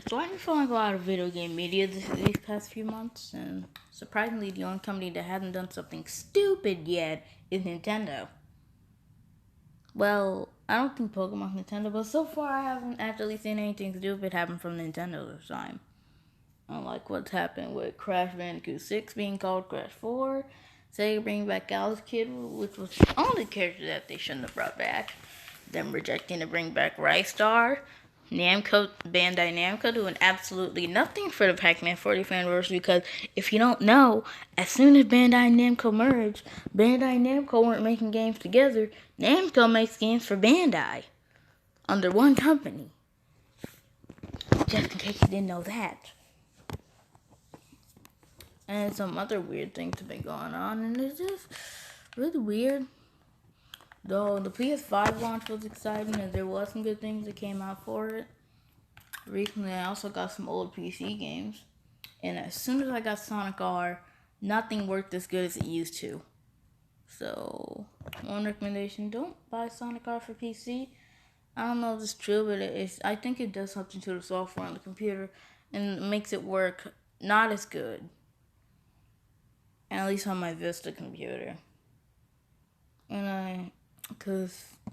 So I've been following a lot of video game media these past few months, and surprisingly, the only company that hasn't done something stupid yet is Nintendo. Well, I don't think Pokemon's Nintendo, but so far I haven't actually seen anything stupid happen from Nintendo this time. Unlike what's happened with Crash Bandicoot 6 being called Crash 4, Sega bringing back Galaxy Kid, which was the only character that they shouldn't have brought back, them rejecting to bring back RISTAR, Namco, Bandai Namco doing absolutely nothing for the Pac-Man 40th anniversary, because if you don't know, as soon as Bandai and Namco merged, Bandai and Namco weren't making games together. Namco makes games for Bandai under one company. Just in case you didn't know that. And some other weird things have been going on, and it's just really weird. Though the PS5 launch was exciting, and there was some good things that came out for it. Recently, I also got some old PC games, and as soon as I got Sonic R, nothing worked as good as it used to. So, one recommendation: don't buy Sonic R for PC. I don't know if it's true, but I think it does something to the software on the computer and makes it work not as good. At least on my Vista computer.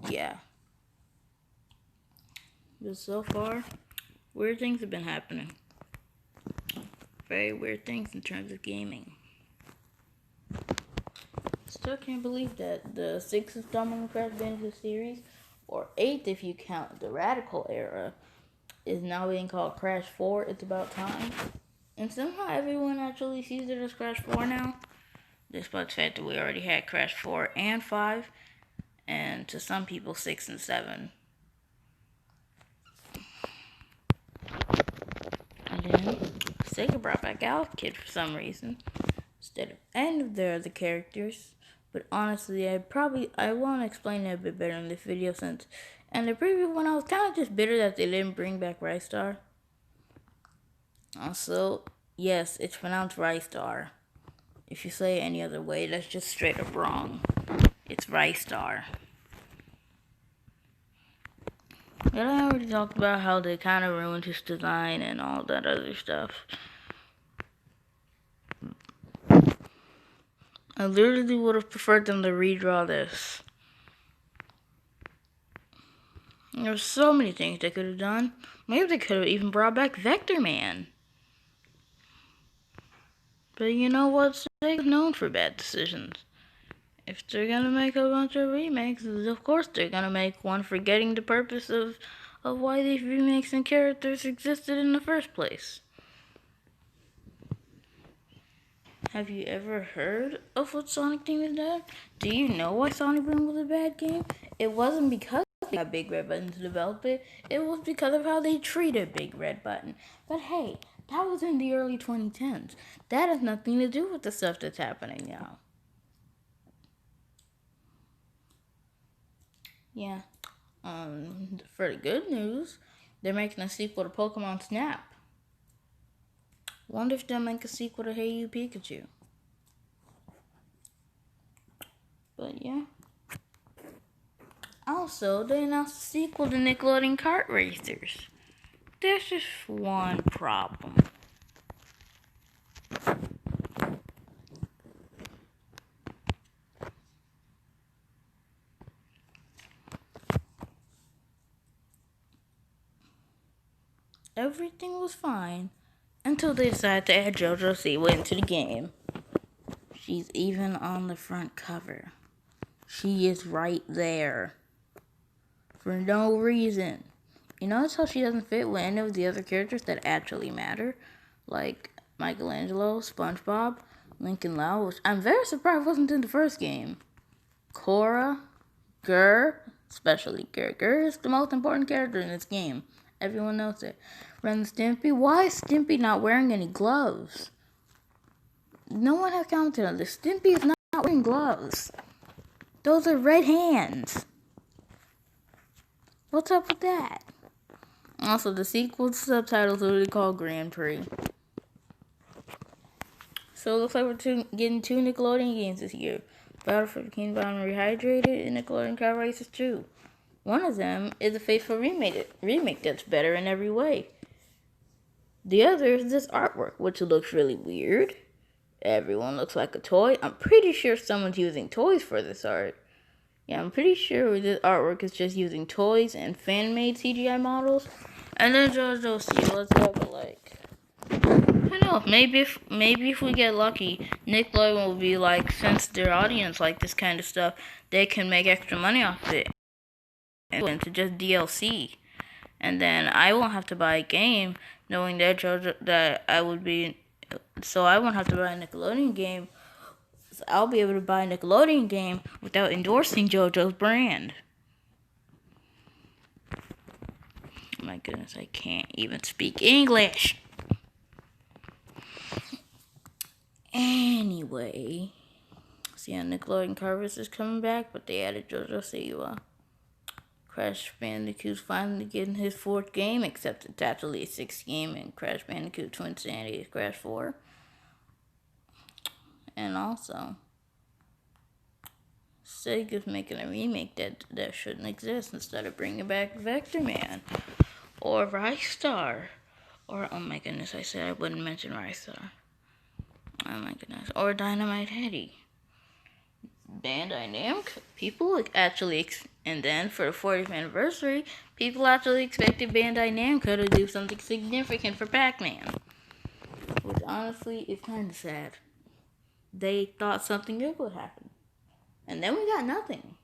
Yeah. But so far, weird things have been happening. Very weird things in terms of gaming. Still can't believe that the 6th installment of Crash Bandicoot series, or 8th if you count the Radical era, is now being called Crash 4. It's about time. And somehow everyone actually sees it as Crash 4 now. Despite the fact that we already had Crash 4 and 5. And to some people, 6 and 7. And then Sega brought back Galaxy Kid for some reason instead of any of their other characters. But honestly, I want to explain it a bit better in this video, since in the previous one I was kind of just bitter that they didn't bring back RISTAR. Also, yes, it's pronounced RISTAR. If you say it any other way, that's just straight up wrong. It's RISTAR. But I already talked about how they kind of ruined his design and all that other stuff. I literally would have preferred them to redraw this. There's so many things they could have done. Maybe they could have even brought back Vector Man. But you know what? Sega's known for bad decisions. If they're gonna make a bunch of remakes, of course they're gonna make one forgetting the purpose of why these remakes and characters existed in the first place. Have you ever heard of what Sonic Team is done? Do you know why Sonic Boom was a bad game? It wasn't because they got Big Red Button to develop it. It was because of how they treated Big Red Button. But hey, that was in the early 2010s. That has nothing to do with the stuff that's happening now. Yeah. For the good news, they're making a sequel to Pokémon Snap. Wonder if they'll make a sequel to Hey You Pikachu. But yeah. Also, they announced a sequel to Nickelodeon Kart Racers. There's just one problem. Everything was fine until they decided to add JoJo Siwa into the game. She's even on the front cover. She is right there. For no reason. You notice how she doesn't fit with any of the other characters that actually matter? Like Michelangelo, SpongeBob, Lincoln Lau, which I'm very surprised wasn't in the first game. Korra, Gur, especially Gur. Gur is the most important character in this game. Everyone knows it. Ren and Stimpy. Why is Stimpy not wearing any gloves? No one has commented on this. Stimpy is not wearing gloves. Those are red hands. What's up with that? Also, the sequel subtitles are really called Grand Prix. So it looks like we're getting 2 Nickelodeon games this year. Battle for Bikini Bottom Rehydrated and Nickelodeon Kart Racers 2. One of them is a faithful remake that's better in every way. The other is this artwork, which looks really weird. Everyone looks like a toy. I'm pretty sure someone's using toys for this art. Yeah, I'm pretty sure this artwork is just using toys and fan-made CGI models. And then JoJo see what's up, like, I don't know, maybe if we get lucky, Nickelodeon will be like, since their audience like this kind of stuff, they can make extra money off it into just DLC. And then I won't have to buy a game knowing that I won't have to buy a Nickelodeon game. So I'll be able to buy a Nickelodeon game without endorsing JoJo's brand. Oh my goodness, I can't even speak English. Anyway, see, Nickelodeon Carvers is coming back, but they added JoJo Siwa. Crash Bandicoot's finally getting his 4th game, except it's actually a 6th game in Crash Bandicoot Twin Insanity Crash 4. And also, Sega's making a remake that shouldn't exist instead of bringing back Vector Man or RISTAR. Or, oh my goodness, I said I wouldn't mention RISTAR. Oh my goodness. Or Dynamite Headdy. Bandai Namco. People actually, and then for the 40th anniversary, people actually expected Bandai Namco to do something significant for Pac-Man. Which honestly is kind of sad. They thought something good would happen. And then we got nothing.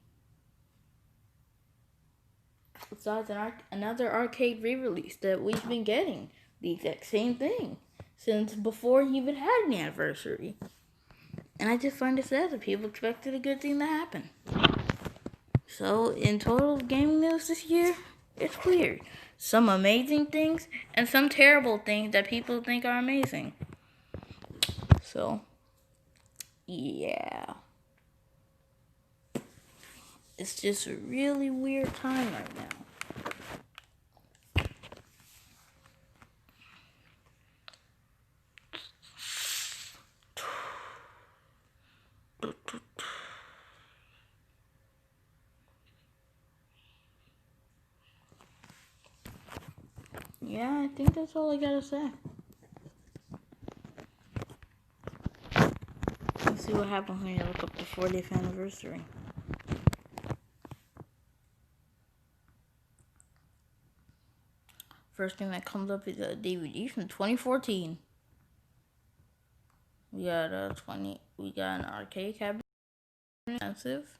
Besides another arcade re-release that we've been getting. The exact same thing. Since before he even had an anniversary. And I just find it sad that people expected a good thing to happen. So, in total gaming news this year, it's weird. Some amazing things, and some terrible things that people think are amazing. So, yeah. It's just a really weird time right now. Yeah, I think that's all I gotta say. Let's see what happens when you look up the 40th anniversary. First thing that comes up is a DVD from 2014. We got an arcade cabinet, expensive.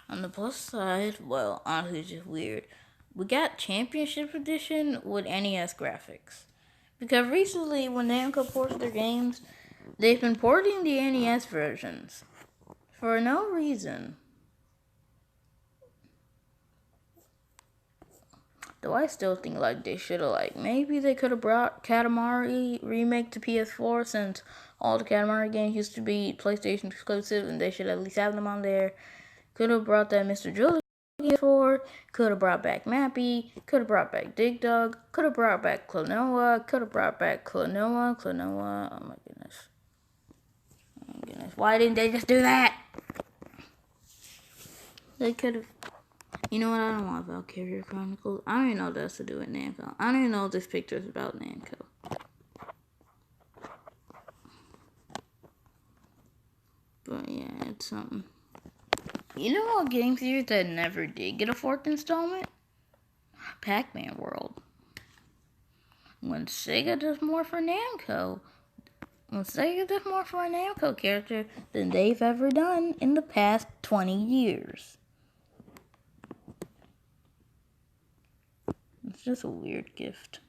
On the plus side, well, honestly, it's just weird. We got Championship Edition with NES graphics. Because recently, when Namco ports their games, they've been porting the NES versions. For no reason. Though I still think, like, they should have, maybe they could have brought Katamari Remake to PS4, since all the Katamari games used to be PlayStation exclusive, and they should at least have them on there. Could have brought that Mr. Julie PS4, could have brought back Mappy, could have brought back Dig Dug, could have brought back Klonoa, could have brought back Klonoa, oh my goodness. Why didn't they just do that? They could have. You know what? I don't want Valkyria Chronicles. I don't even know what that's to do with Namco. I don't even know if this picture is about Namco. But yeah, it's something. You know what game series that never did get a 4th installment? Pac-Man World. When Sega does more for Namco, a Namco character than they've ever done in the past 20 years. It's just a weird gift.